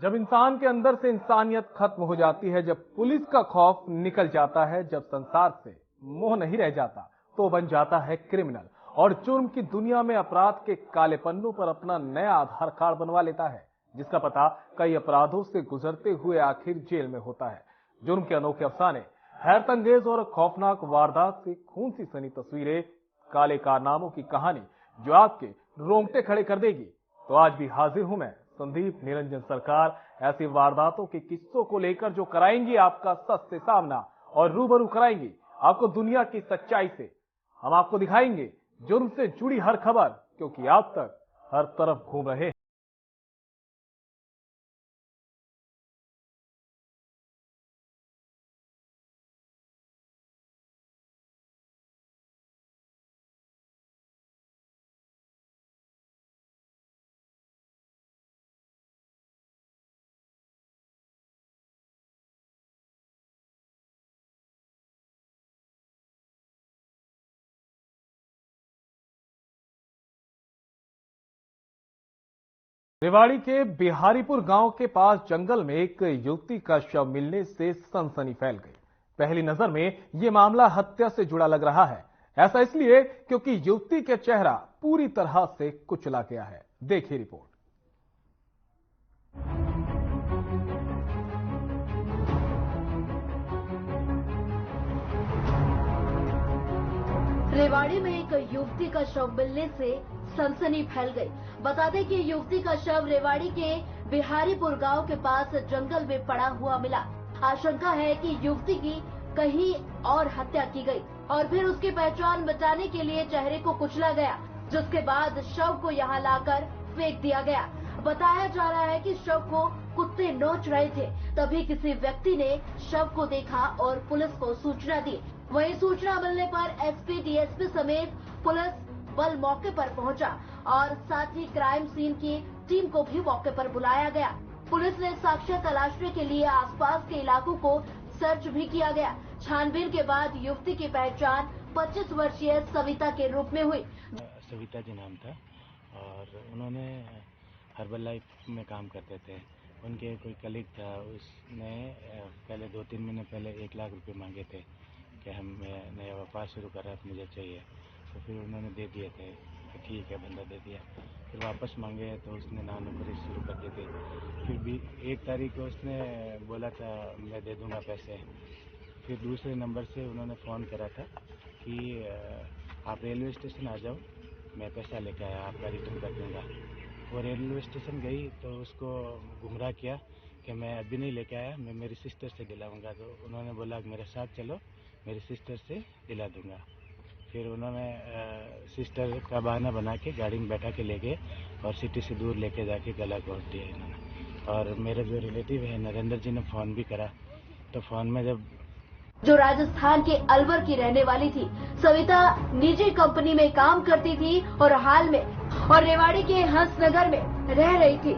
जब इंसान के अंदर से इंसानियत खत्म हो जाती है, जब पुलिस का खौफ निकल जाता है, जब संसार से मोह नहीं रह जाता, तो बन जाता है क्रिमिनल और जुर्म की दुनिया में अपराध के काले पन्नों पर अपना नया आधार कार्ड बनवा लेता है, जिसका पता कई अपराधों से गुजरते हुए आखिर जेल में होता है। जुर्म के अनोखे अफसाने, हैरतअंगेज और खौफनाक वारदात से खून सी सनी तस्वीरें, काले कारनामों की कहानी जो आपके रोंगटे खड़े कर देगी। तो आज भी हाजिर हूं मैं, संदीप निरंजन सरकार, ऐसी वारदातों के किस्सों को लेकर जो कराएंगी आपका सच से सामना और रूबरू कराएंगी आपको दुनिया की सच्चाई से। हम आपको दिखाएंगे जुर्म से जुड़ी हर खबर, क्योंकि आप तक हर तरफ घूम रहे हैं। रेवाड़ी के बिहारीपुर गांव के पास जंगल में एक युवती का शव मिलने से सनसनी फैल गई। पहली नजर में यह मामला हत्या से जुड़ा लग रहा है। ऐसा इसलिए क्योंकि युवती का चेहरा पूरी तरह से कुचला गया है। देखिए रिपोर्ट। रेवाड़ी में एक युवती का शव मिलने से सनसनी फैल गई। बता दें कि युवती का शव रेवाड़ी के बिहारीपुर गांव के पास जंगल में पड़ा हुआ मिला। आशंका है कि युवती की कहीं और हत्या की गई और फिर उसकी पहचान बचाने के लिए चेहरे को कुचला गया, जिसके बाद शव को यहां लाकर फेंक दिया गया। बताया जा रहा है कि शव को कुत्ते नोच रहे थे, तभी किसी व्यक्ति ने शव को देखा और पुलिस को सूचना दी। वहीं सूचना मिलने पर एसपी, डीएसपी समेत पुलिस बल मौके पर पहुंचा और साथ ही क्राइम सीन की टीम को भी मौके पर बुलाया गया। पुलिस ने साक्ष्य तलाशने के लिए आसपास के इलाकों को सर्च भी किया गया। छानबीन के बाद युवती की पहचान 25 वर्षीय सविता के रूप में हुई। सविता जी नाम था और उन्होंने हर्बल लाइफ में काम करते थे। उनके कोई कलीग था, उसने पहले 2-3 महीने पहले 1 लाख रुपए मांगे थे कि हम नया व्यापार शुरू कर रहा, मुझे चाहिए। तो फिर उन्होंने दे दिए थे कि ठीक है, बंदा दे दिया। फिर वापस मांगे तो उसने नानुकरी शुरू कर दी थी। फिर भी 1 तारीख को उसने बोला था मैं दे दूंगा पैसे। फिर दूसरे नंबर से उन्होंने फ़ोन करा था कि आप रेलवे स्टेशन आ जाओ, मैं पैसा लेकर आया, आपका रिटर्न कर दूंगा। वो रेलवे स्टेशन गई तो उसको गुमराह किया कि मैं अभी नहीं लेके आया, मैं मेरी सिस्टर से दिलाऊंगा। तो उन्होंने बोला मेरे साथ चलो, मेरी सिस्टर से दिला दूंगा। फिर उन्होंने सिस्टर का बहाना बना के गाड़ी में बैठा के ले गए और सिटी से दूर लेके जाके गला घोंट दिया इन्होंने। और मेरे जो रिलेटिव है नरेंद्र जी ने फ़ोन भी करा, तो फ़ोन में जब जो राजस्थान के अलवर की रहने वाली थी, सविता निजी कंपनी में काम करती थी और हाल में और रेवाड़ी के हंसनगर में रह रही थी।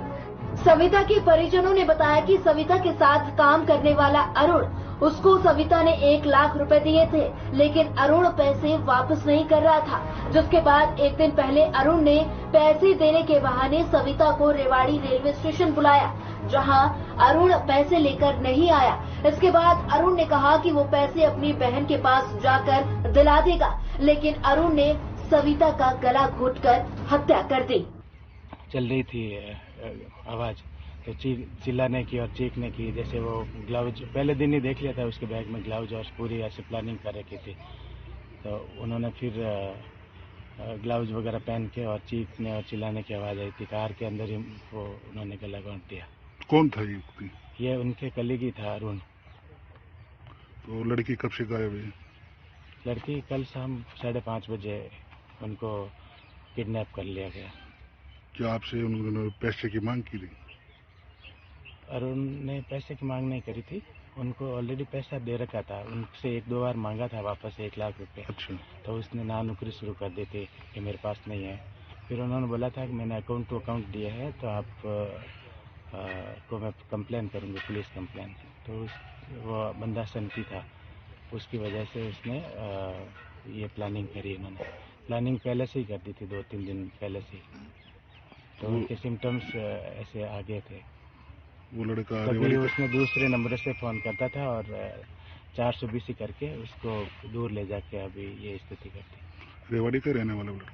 सविता के परिजनों ने बताया कि सविता के साथ काम करने वाला अरुण, उसको सविता ने 1 लाख रुपए दिए थे, लेकिन अरुण पैसे वापस नहीं कर रहा था। जिसके बाद एक दिन पहले अरुण ने पैसे देने के बहाने सविता को रेवाड़ी रेलवे स्टेशन बुलाया, जहां अरुण पैसे लेकर नहीं आया। इसके बाद अरुण ने कहा कि वो पैसे अपनी बहन के पास जाकर दिला देगा, लेकिन अरुण ने सविता का गला घोंटकर हत्या कर दी। चल रही थी आवाज़, तो चिल्लाने की और चीखने की। जैसे वो ग्लव्स पहले दिन ही देख लिया था, उसके बैग में ग्लव्स और पूरी ऐसे प्लानिंग कर रखी थी। तो उन्होंने फिर ग्लव्स वगैरह पहन के और चीखने और चिल्लाने की आवाज़ आई थी। कार के अंदर ही वो उन्होंने गला घोंट दिया। कौन था ये? ये उनके कलीग ही था, अरुण। तो लड़की कब से गायब है? लड़की कल शाम 5:30 बजे उनको किडनैप कर लिया गया। क्या आपसे उन्होंने पैसे की मांग की थी? अरुण ने पैसे की मांग नहीं करी थी, उनको ऑलरेडी पैसा दे रखा था। उनसे 1-2 बार मांगा था वापस 1 लाख रुपए। अच्छा। तो उसने नानुकरी शुरू कर दी थी कि मेरे पास नहीं है। फिर उन्होंने बोला था कि मैंने अकाउंट टू अकाउंट दिए हैं, तो आप को मैं कंप्लेन करूँगी, पुलिस कंप्लेन। तो वो बंदा संती था, उसकी वजह से उसने ये प्लानिंग करी। इन्होंने प्लानिंग पहले से ही कर दी थी, 2-3 दिन पहले से। तो उनके सिम्टम्स ऐसे आ गए थे। वो लड़का कभी रेवाड़ी उसने दूसरे नंबर से फ़ोन करता था और 420 करके उसको दूर ले जाके अभी ये स्थिति करती। रेवाड़ी का रहने वाला लड़का?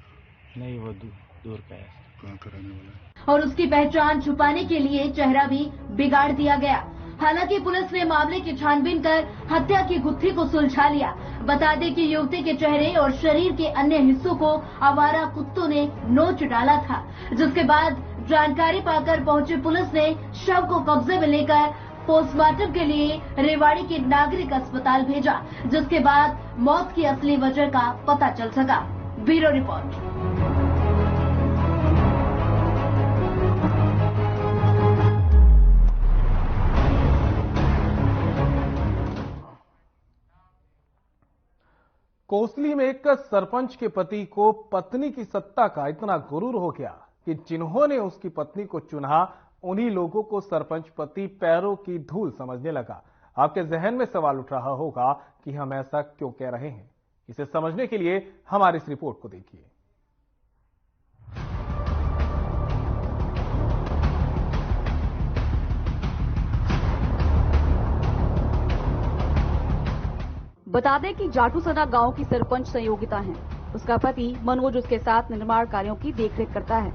नहीं, वो दूर का है। कहाँ का रहने वाला है? और उसकी पहचान छुपाने के लिए चेहरा भी बिगाड़ दिया गया। हालांकि पुलिस ने मामले की छानबीन कर हत्या की गुत्थी को सुलझा लिया। बता दें कि युवती के चेहरे और शरीर के अन्य हिस्सों को आवारा कुत्तों ने नोच डाला था, जिसके बाद जानकारी पाकर पहुंची पुलिस ने शव को कब्जे में लेकर पोस्टमार्टम के लिए रेवाड़ी के नागरिक अस्पताल भेजा, जिसके बाद मौत की असली वजह का पता चल सका। Bureau report. कोसली में एक सरपंच के पति को पत्नी की सत्ता का इतना गुरूर हो गया कि जिन्होंने उसकी पत्नी को चुना उन्हीं लोगों को सरपंच पति पैरों की धूल समझने लगा। आपके जहन में सवाल उठ रहा होगा कि हम ऐसा क्यों कह रहे हैं। इसे समझने के लिए हमारी इस रिपोर्ट को देखिए। बता दें कि जाटूसना गांव की सरपंच संयोगिता है। उसका पति मनोज उसके साथ निर्माण कार्यों की देखरेख करता है।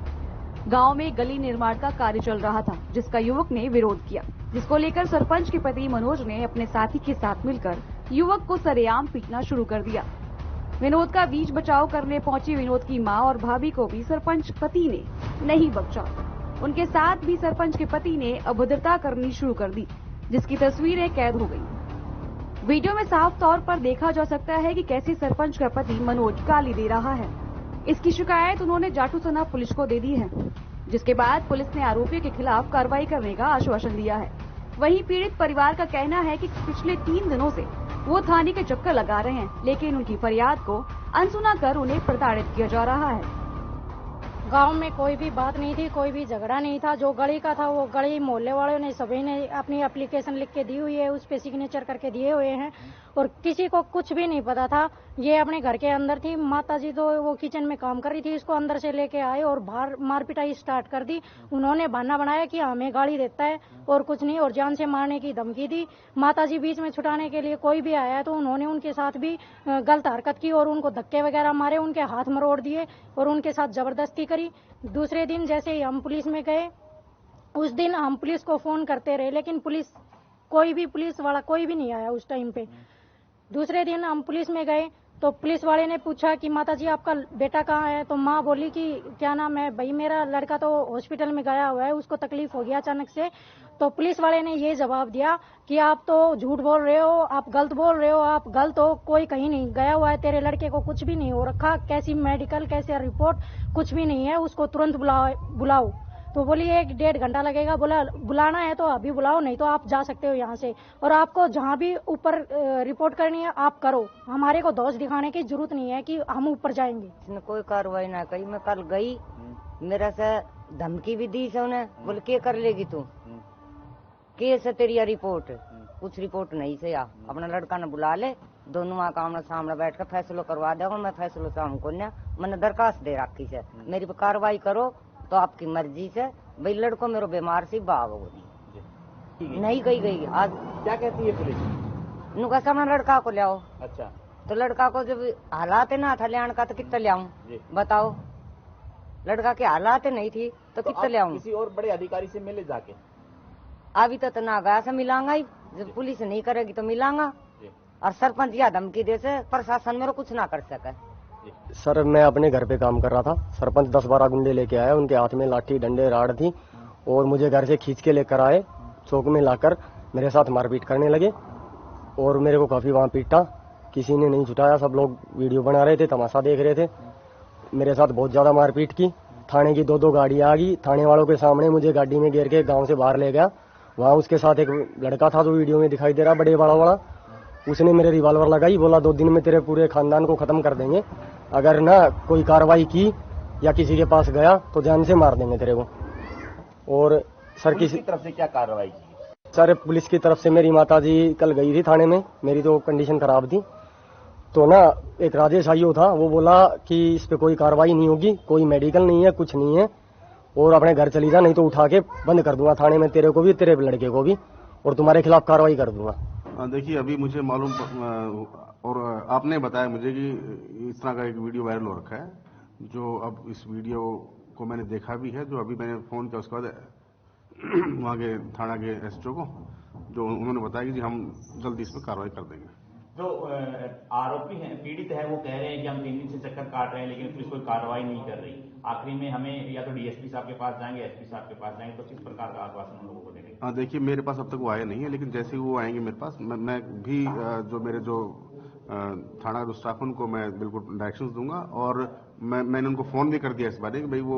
गांव में गली निर्माण का कार्य चल रहा था, जिसका युवक ने विरोध किया, जिसको लेकर सरपंच के पति मनोज ने अपने साथी के साथ मिलकर युवक को सरेआम पीटना शुरू कर दिया। विनोद का बीच बचाव करने पहुंची विनोद की मां और भाभी को भी सरपंच पति ने नहीं बख्शा। उनके साथ भी सरपंच के पति ने अभद्रता करनी शुरू कर दी, जिसकी तस्वीरें कैद हो गई। वीडियो में साफ तौर पर देखा जा सकता है कि कैसे सरपंच का पति मनोज गाली दे रहा है। इसकी शिकायत उन्होंने जाटूसना पुलिस को दे दी है, जिसके बाद पुलिस ने आरोपियों के खिलाफ कार्रवाई करने का आश्वासन दिया है। वहीं पीड़ित परिवार का कहना है कि पिछले 3 दिनों से वो थाने के चक्कर लगा रहे हैं, लेकिन उनकी फरियाद को अनसुना कर उन्हें प्रताड़ित किया जा रहा है। गांव में कोई भी बात नहीं थी, कोई भी झगड़ा नहीं था। जो गली का था वो गली मोहल्ले वालों ने सभी ने अपनी एप्लीकेशन लिख के दी हुई है, उस पे सिग्नेचर करके दिए हुए हैं और किसी को कुछ भी नहीं पता था। ये अपने घर के अंदर थी, माताजी तो वो किचन में काम कर रही थी, इसको अंदर से लेके आए और बाहर मार पिटाई स्टार्ट कर दी। उन्होंने बहाना बनाया कि हमें गाली देता है और कुछ नहीं, और जान से मारने की धमकी दी। माताजी बीच में छुटाने के लिए कोई भी आया तो उन्होंने उनके साथ भी गलत हरकत की और उनको धक्के वगैरह मारे, उनके हाथ मरोड़ दिए और उनके साथ जबरदस्ती करी। दूसरे दिन जैसे ही हम पुलिस में गए, उस दिन हम पुलिस को फोन करते रहे, लेकिन पुलिस वाला कोई भी नहीं आया उस टाइम पे। दूसरे दिन हम पुलिस में गए तो पुलिस वाले ने पूछा कि माताजी आपका बेटा कहाँ है, तो माँ बोली कि क्या नाम है भाई, मेरा लड़का तो हॉस्पिटल में गया हुआ है, उसको तकलीफ हो गया अचानक से। तो पुलिस वाले ने ये जवाब दिया कि आप तो झूठ बोल रहे हो, आप गलत बोल रहे हो, आप गलत हो, कोई कहीं नहीं गया हुआ है, तेरे लड़के को कुछ भी नहीं हो रखा, कैसी मेडिकल कैसे रिपोर्ट कुछ भी नहीं है, उसको तुरंत बुलाओ। तो बोली 1-1.5 घंटा लगेगा। बोला बुलाना है तो अभी बुलाओ, नहीं तो आप जा सकते हो यहाँ से, और आपको जहाँ भी ऊपर रिपोर्ट करनी है आप करो, हमारे को दोष दिखाने की जरूरत नहीं है कि हम ऊपर जाएंगे। इसने कोई कार्रवाई ना करी। मैं कल गई, मेरा से धमकी भी दी से उन्हें, बोले क्या कर लेगी तू, केस है तेरी रिपोर्ट, कुछ रिपोर्ट नहीं से, या अपना लड़का ने बुला ले, दोनों वहाँ आमने सामने बैठ कर फैसलो करवा देगा। मैं फैसलो से हमको मैंने दरखास्त दे रखी से, मेरी पे कार्रवाई करो तो आपकी मर्जी से। भाई लड़को मेरे बीमार सी बाप नहीं गई। आज क्या कहती है पुलिस? नुका अपना लड़का को ले आओ। अच्छा, तो लड़का को जब हालात ना था लियान का तो कितना ले आऊं बताओ, लड़का के हालात नहीं थी तो कितना ले आऊं। किसी और बड़े अधिकारी से मिले जाके? अभी तो ना गया से मिलांगा ही, जब पुलिस नहीं करेगी तो मिलांगा। और सरपंच या धमकी दे से प्रशासन मेरे कुछ ना कर सके। सर मैं अपने घर पे काम कर रहा था, सरपंच 10-12 गुंडे लेके आया, उनके हाथ में लाठी डंडे राड़ थी और मुझे घर से खींच के लेकर आए, चौक में लाकर मेरे साथ मारपीट करने लगे और मेरे को काफी वहां पीटा। किसी ने नहीं छुटाया, सब लोग वीडियो बना रहे थे, तमाशा देख रहे थे। मेरे साथ बहुत ज्यादा मारपीट की। थाने की 2-2 गाड़ियां आ गई, थाने वालों के सामने मुझे गाड़ी में घेर के गाँव से बाहर ले गया। वहाँ उसके साथ एक लड़का था जो वीडियो में दिखाई दे रहा, बड़े बड़ा, उसने मेरे रिवॉल्वर लगाई, बोला 2 दिन में तेरे पूरे खानदान को खत्म कर देंगे, अगर ना कोई कार्रवाई की या किसी के पास गया तो जान से मार देंगे तेरे को। और सर किसी तरफ से क्या कार्रवाई की? सर पुलिस की तरफ से मेरी माताजी कल गई थी थाने में, मेरी तो कंडीशन खराब थी, तो ना एक राजेश आईओ था, वो बोला कि इस पे कोई कार्रवाई नहीं होगी, कोई मेडिकल नहीं है, कुछ नहीं है, और अपने घर चली जा, नहीं तो उठा के बंद कर दूंगा थाने में, तेरे को भी तेरे लड़के को भी, और तुम्हारे खिलाफ कार्रवाई कर दूंगा। देखिए अभी मुझे मालूम और आपने बताया मुझे कि इस तरह का एक वीडियो वायरल हो रखा है, जो अब इस वीडियो को मैंने देखा भी है, जो अभी मैंने फोन किया उसके बाद वहाँ के थाना के एसएचओ को, जो उन्होंने बताया कि जी हम जल्दी इस पर कार्रवाई कर देंगे। जो आरोपी हैं, पीड़ित है, वो कह रहे हैं कि हम 3 दिन से चक्कर काट रहे हैं लेकिन पुलिस कोई कार्रवाई नहीं कर रही। आखिरी में हमें या तो डीएसपी साहब के पास जाएंगे, एसपी साहब के पास जाएंगे, तो किस प्रकार का आश्वासन उन लोगों को देंगे? देखिए मेरे पास अब तक वो आए नहीं है, लेकिन जैसे ही वो आएंगे मेरे पास, मैं भी जो मेरे जो थाना का जो स्टाफ है उनको मैं बिल्कुल डायरेक्शंस दूंगा, और मैंने उनको फोन भी कर दिया इस बारे में, भाई वो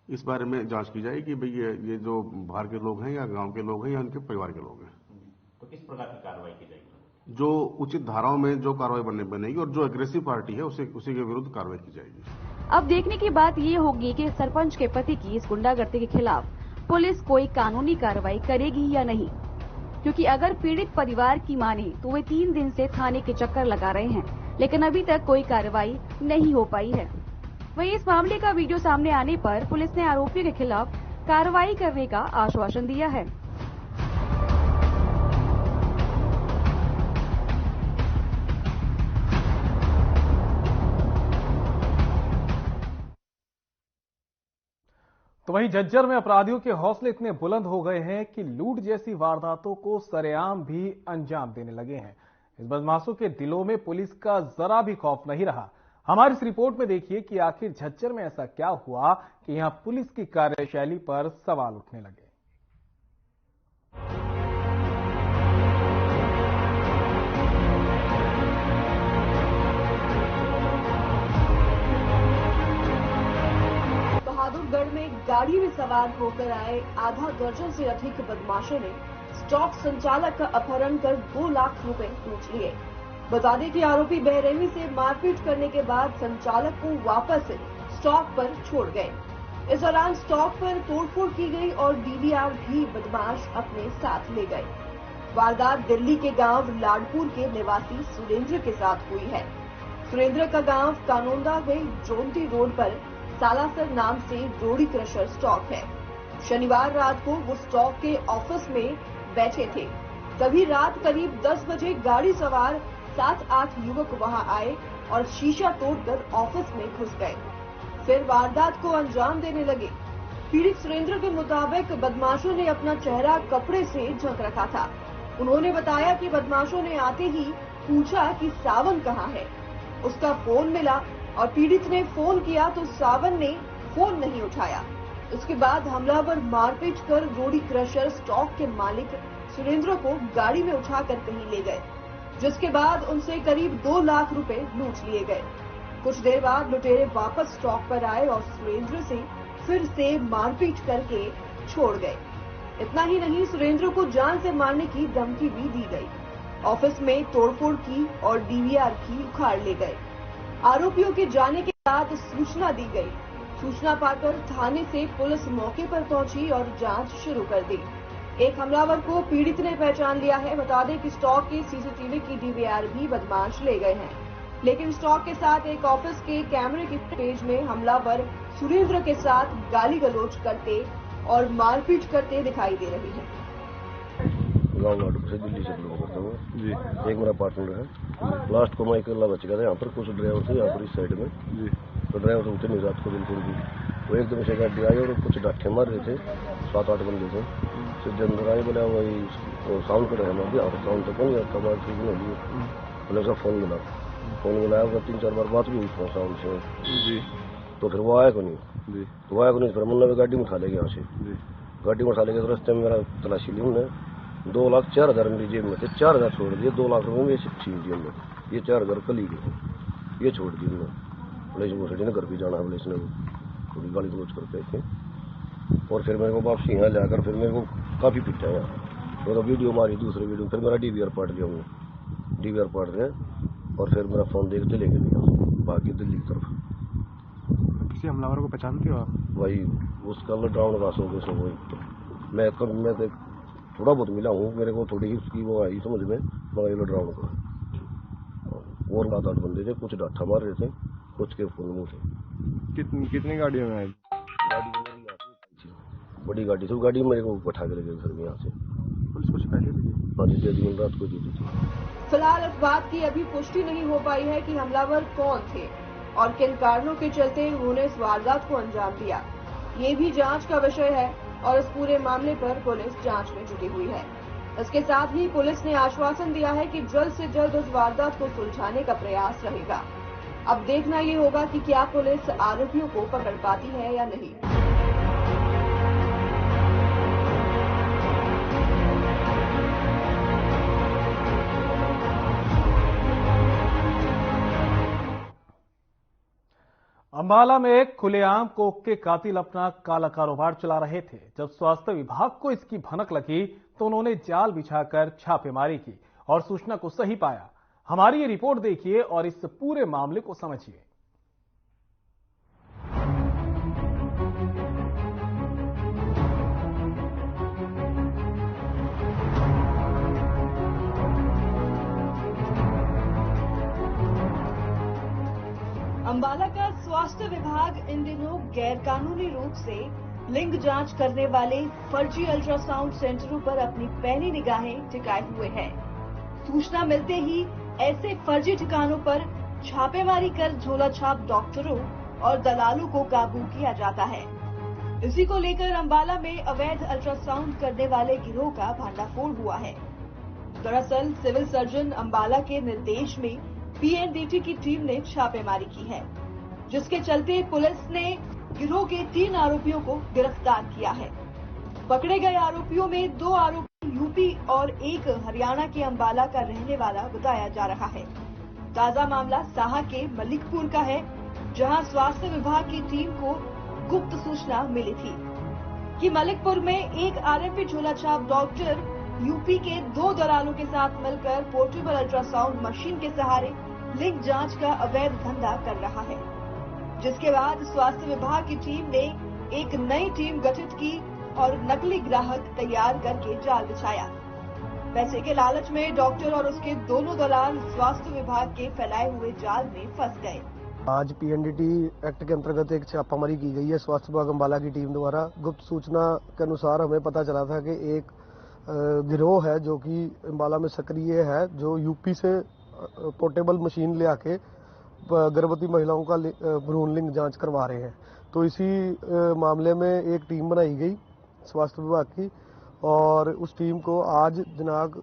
इस बारे में जांच की जाए कि भाई ये जो बाहर के लोग हैं या गांव के लोग हैं या उनके परिवार के लोग हैं। तो किस प्रकार की कार्रवाई की जाएगी? जो उचित धाराओं में जो कार्रवाई बनेगी और जो एग्रेसिव पार्टी है उसी के विरुद्ध कार्रवाई की जाएगी। अब देखने की बात ये होगी कि सरपंच के पति की इस गुंडागर्दी के खिलाफ पुलिस कोई कानूनी कार्रवाई करेगी या नहीं, क्योंकि अगर पीड़ित परिवार की माने तो वे 3 दिन से थाने के चक्कर लगा रहे हैं, लेकिन अभी तक कोई कार्रवाई नहीं हो पाई है। वहीं इस मामले का वीडियो सामने आने पर पुलिस ने आरोपी के खिलाफ कार्रवाई करने का आश्वासन दिया है। तो वहीं झज्जर में अपराधियों के हौसले इतने बुलंद हो गए हैं कि लूट जैसी वारदातों को सरेआम भी अंजाम देने लगे हैं। इस बदमाशों के दिलों में पुलिस का जरा भी खौफ नहीं रहा। हमारी इस रिपोर्ट में देखिए कि आखिर झज्जर में ऐसा क्या हुआ कि यहां पुलिस की कार्यशैली पर सवाल उठने लगे। बहादुरगढ़ में गाड़ी में सवार होकर आए आधा दर्जन से अधिक बदमाशों ने स्टॉक संचालक का अपहरण कर 2 लाख रुपए लूट लिए। बता दें कि आरोपी बेरहमी से मारपीट करने के बाद संचालक को वापस स्टॉक पर छोड़ गए। इस दौरान स्टॉक पर तोड़फोड़ की गई और डीवीआर भी बदमाश अपने साथ ले गए। वारदात दिल्ली के गांव लाडपुर के निवासी सुरेंद्र के साथ हुई है। सुरेंद्र का गांव कानोंदा में जोंती रोड पर सालासर नाम से रोड़ी क्रशर स्टॉक है। शनिवार रात को वो स्टॉक के ऑफिस में बैठे थे, तभी रात करीब 10 बजे गाड़ी सवार 7-8 युवक वहां आए और शीशा तोड़कर ऑफिस में घुस गए, फिर वारदात को अंजाम देने लगे। पीड़ित सुरेंद्र के मुताबिक बदमाशों ने अपना चेहरा कपड़े से ढक रखा था। उन्होंने बताया कि बदमाशों ने आते ही पूछा कि सावन कहाँ है। उसका फोन मिला और पीड़ित ने फोन किया तो सावन ने फोन नहीं उठाया। उसके बाद हमलावर मारपीट कर रोड़ी क्रशर स्टॉक के मालिक सुरेंद्र को गाड़ी में उठाकर कहीं ले गए, जिसके बाद उनसे करीब 2 लाख रुपए लूट लिए गए। कुछ देर बाद लुटेरे वापस स्टॉक पर आए और सुरेंद्र से फिर से मारपीट करके छोड़ गए। इतना ही नहीं, सुरेंद्र को जान से मारने की धमकी भी दी गई। ऑफिस में तोड़फोड़ की और डीवीआर भी उखाड़ ले गए। आरोपियों के जाने के बाद सूचना दी गई। सूचना पाकर थाने से पुलिस मौके पर पहुंची और जांच शुरू कर दी। एक हमलावर को पीड़ित ने पहचान लिया है। बता दें कि स्टॉक के सीसीटीवी की डीवीआर भी बदमाश ले गए हैं, लेकिन स्टॉक के साथ एक ऑफिस के कैमरे की फुटेज में हमलावर सुरेंद्र के साथ गाली गलौज करते और मारपीट करते दिखाई दे रहे हैं। गाँव लाडपुर से दिल्ली से बिलोंग करता हूँ जी। एक मेरा पार्टनर है, लास्ट को मैं अकेला बच गया था। यहाँ पर कुछ ड्राइवर थे यहाँ पर इस साइड में जी, तो ड्राइवर उठे नहीं रात को बिल्कुल भी। वो एकदम से गाड़ी आई और कुछ डाठे मार रहे थे, 7-8 बंदे थे। फिर अंदर आए, बोला वही साउंड कर रहे हैं, यहाँ पर साउंड तो कौन आपका बात ठीक नहीं होगी। बोले उसका फोन मिलाया, उसका 3-4 बार बात भी हुई साउंड से जी। तो फिर वो आया को नहीं जी, वो आया को नहीं। फिर मुन्ना गाड़ी में उठा लेगा यहाँ से जी, गाड़ी में उठा लेगा। तो रास्ते में मेरा तलाशी ली उन्होंने, 2,04,000 मेरी जेब में थे, 4,000 छोड़ दिए। 2 लाख रुपए में अच्छी जेब में, ये 4,000 कल ही गए, ये छोड़ दिए उन्होंने। पुलिस वो ने घर भी जाना है, पुलिस ने थोड़ी गाली गलौज करते थे। और फिर मेरे को वापसी यहाँ जाकर फिर मेरे को काफी पिटा है। वो तो वीडियो मारी, दूसरे वीडियो फिर मेरा डीवीआर पाट लिया उन्होंने, डीवीआर पाट रहे और फिर मेरा फोन देखते लेके गया बाकी दिल्ली की तरफ। किसी हमलावर को पहचानते हो आप? भाई उसका लॉकडाउन का मैं तो थोड़ा बहुत मिला हूँ, मेरे को थोड़ी ही उसकी वो आई समझ में, मगर लॉकडाउन का और 7-8 बंदे थे, कुछ डाठा मार रहे थे, कुछ के फुल मुँह थे। कितनी गाड़ियों में आए? गाड़ी बड़ी गाड़ी थी, गाड़ी मेरे को बैठा के लगे घर में यहाँ से। पुलिस को शिकायत दी? हाँ जी, दिन रात को दी थी। फिलहाल इस बात की अभी पुष्टि नहीं हो पाई है कि हमलावर कौन थे और किन कारणों के चलते उन्होंने इस वारदात को अंजाम दिया। ये भी जांच का विषय है और इस पूरे मामले पर पुलिस जांच में जुटी हुई है। इसके साथ ही पुलिस ने आश्वासन दिया है कि जल्द से जल्द उस वारदात को सुलझाने का प्रयास रहेगा। अब देखना ये होगा कि क्या पुलिस आरोपियों को पकड़ पाती है या नहीं। अंबाला में एक खुलेआम कोक के कातिल अपना काला कारोबार चला रहे थे। जब स्वास्थ्य विभाग को इसकी भनक लगी तो उन्होंने जाल बिछाकर छापेमारी की और सूचना को सही पाया। हमारी ये रिपोर्ट देखिए और इस पूरे मामले को समझिए। अंबाला का स्वास्थ्य विभाग इन दिनों गैरकानूनी रूप से लिंग जांच करने वाले फर्जी अल्ट्रासाउंड सेंटरों पर अपनी पैनी निगाहें टिकाए हुए है। सूचना मिलते ही ऐसे फर्जी ठिकानों पर छापेमारी कर झोलाछाप डॉक्टरों और दलालों को काबू किया जाता है। इसी को लेकर अंबाला में अवैध अल्ट्रासाउंड करने वाले गिरोह का भंडाफोड़ हुआ है। दरअसल सिविल सर्जन अंबाला के निर्देश में पीएनडीटी की टीम ने छापेमारी की है, जिसके चलते पुलिस ने गिरोह के 3 आरोपियों को गिरफ्तार किया है। पकड़े गए आरोपियों में 2 आरोपी यूपी और 1 हरियाणा के अंबाला का रहने वाला बताया जा रहा है। ताजा मामला साहा के मलिकपुर का है, जहां स्वास्थ्य विभाग की टीम को गुप्त सूचना मिली थी कि मलिकपुर में एक आरएमपी झोलाछाप डॉक्टर यूपी के 2 दलालों के साथ मिलकर पोर्टेबल अल्ट्रासाउंड मशीन के सहारे लिंग जांच का अवैध धंधा कर रहा है। जिसके बाद स्वास्थ्य विभाग की टीम ने एक नई टीम गठित की और नकली ग्राहक तैयार करके जाल बिछाया। पैसे के लालच में डॉक्टर और उसके दोनों दलाल स्वास्थ्य विभाग के फैलाए हुए जाल में फंस गए। आज पीएनडीटी एक्ट के अंतर्गत एक छापामारी की गई है स्वास्थ्य विभाग अंबाला की टीम द्वारा। गुप्त सूचना के अनुसार हमें पता चला था कि एक गिरोह है जो कि अंबाला में सक्रिय है, जो यूपी से पोर्टेबल मशीन ले आके गर्भवती महिलाओं का भ्रूण लिंग जांच करवा रहे हैं। तो इसी मामले में एक टीम बनाई गई स्वास्थ्य विभाग की और उस टीम को आज दिनांक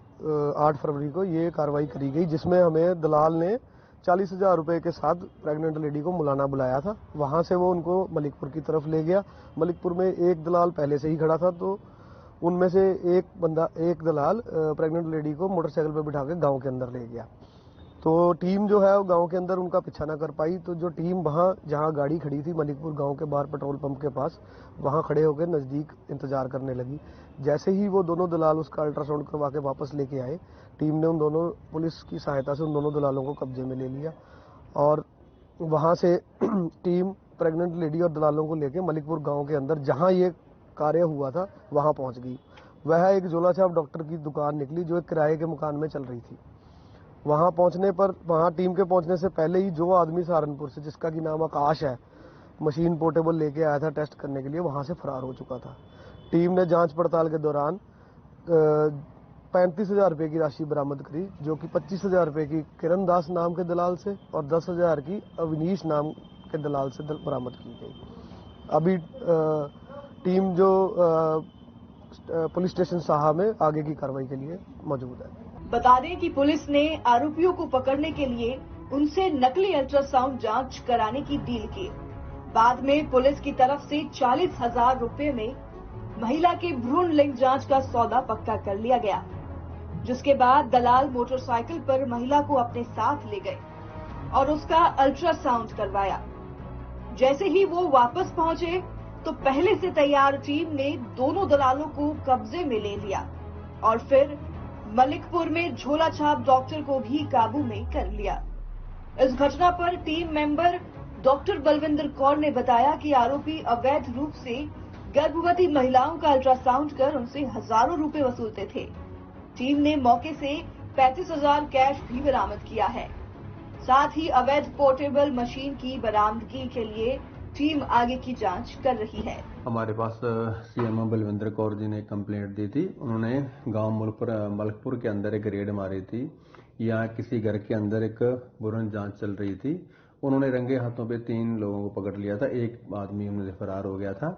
8 फरवरी को ये कार्रवाई करी गई, जिसमें हमें दलाल ने 40,000 रुपए के साथ प्रेग्नेंट लेडी को मुलाना बुलाया था। वहां से वो उनको मलिकपुर की तरफ ले गया। मलिकपुर में एक दलाल पहले से ही खड़ा था, तो उनमें से एक दलाल प्रेग्नेंट लेडी को मोटरसाइकिल पर बिठा के गाँव के अंदर ले गया। तो टीम जो है वो गांव के अंदर उनका पीछा न कर पाई, तो जो टीम वहां जहां गाड़ी खड़ी थी मलिकपुर गांव के बाहर पेट्रोल पंप के पास, वहां खड़े होकर नजदीक इंतजार करने लगी। जैसे ही वो दोनों दलाल उसका अल्ट्रासाउंड करवा के वापस लेके आए, टीम ने उन दोनों पुलिस की सहायता से उन दोनों दलालों को कब्जे में ले लिया और वहां से टीम प्रेग्नेंट लेडी और दलालों को लेके मलिकपुर गाँव के अंदर जहाँ ये कार्य हुआ था वहां पहुंच गई। वह एक झोलाछाप डॉक्टर की दुकान निकली जो एक किराए के मकान में चल रही थी। वहां पहुंचने पर वहां टीम के पहुंचने से पहले ही जो आदमी सहारनपुर से, जिसका की नाम आकाश है, मशीन पोर्टेबल लेके आया था टेस्ट करने के लिए, वहां से फरार हो चुका था। टीम ने जांच पड़ताल के दौरान 35,000 रुपए की राशि बरामद करी, जो कि 25,000 रुपए की किरण दास नाम के दलाल से और 10,000 की अविनीश नाम के दलाल से बरामद की गई। अभी टीम जो पुलिस स्टेशन साहा में आगे की कार्रवाई के लिए मौजूद है। बता दें कि पुलिस ने आरोपियों को पकड़ने के लिए उनसे नकली अल्ट्रासाउंड जांच कराने की डील की। बाद में पुलिस की तरफ से 40,000 रुपए में महिला के भ्रूण लिंग जांच का सौदा पक्का कर लिया गया, जिसके बाद दलाल मोटरसाइकिल पर महिला को अपने साथ ले गए और उसका अल्ट्रासाउंड करवाया। जैसे ही वो वापस पहुंचे तो पहले से तैयार टीम ने दोनों दलालों को कब्जे में ले लिया और फिर मलिकपुर में झोलाछाप डॉक्टर को भी काबू में कर लिया। इस घटना पर team member doctor Balwinder Kaur ने बताया कि आरोपी अवैध रूप से गर्भवती महिलाओं का अल्ट्रासाउंड कर उनसे हजारों रुपए वसूलते थे। टीम ने मौके से 35,000 कैश भी बरामद किया है। साथ ही अवैध पोर्टेबल मशीन की बरामदगी के लिए टीम आगे की जांच कर रही है। हमारे पास सीएमओ बलविंदर कौर जी ने कंप्लेंट दी थी। उन्होंने गांव मलकपुर के अंदर एक रेड मारी थी। यहाँ किसी घर के अंदर एक बुरन जांच चल रही थी। उन्होंने रंगे हाथों पे 3 लोगों को पकड़ लिया था। एक आदमी उनसे फरार हो गया था,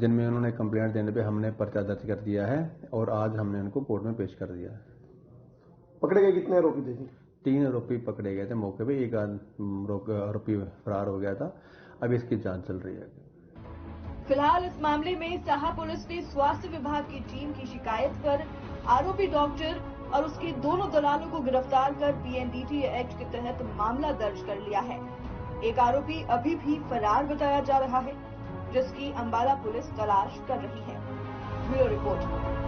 जिनमें उन्होंने कंप्लेंट देने पे हमने पर्चा दर्ज कर दिया है और आज हमने उनको कोर्ट में पेश कर दिया है। पकड़े गए कितने आरोपी थे? 3 आरोपी पकड़े गए थे मौके पे। एक आरोपी फरार हो गया था। अभी इसकी जांच चल रही है। फिलहाल इस मामले में साहा पुलिस ने स्वास्थ्य विभाग की टीम की शिकायत पर आरोपी डॉक्टर और उसके दोनों दलालों को गिरफ्तार कर पीएनडीटी एक्ट के तहत मामला दर्ज कर लिया है। एक आरोपी अभी भी फरार बताया जा रहा है, जिसकी अंबाला पुलिस तलाश कर रही है। Bureau report.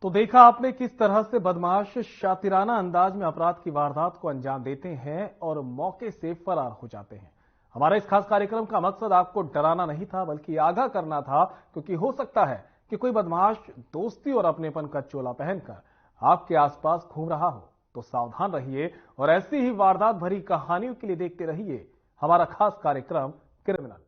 तो देखा आपने किस तरह से बदमाश शातिराना अंदाज में अपराध की वारदात को अंजाम देते हैं और मौके से फरार हो जाते हैं। हमारा इस खास कार्यक्रम का मकसद आपको डराना नहीं था, बल्कि आगाह करना था, क्योंकि हो सकता है कि कोई बदमाश दोस्ती और अपनेपन का चोला पहनकर आपके आसपास घूम रहा हो। तो सावधान रहिए और ऐसी ही वारदात भरी कहानियों के लिए देखते रहिए हमारा खास कार्यक्रम क्रिमिनल।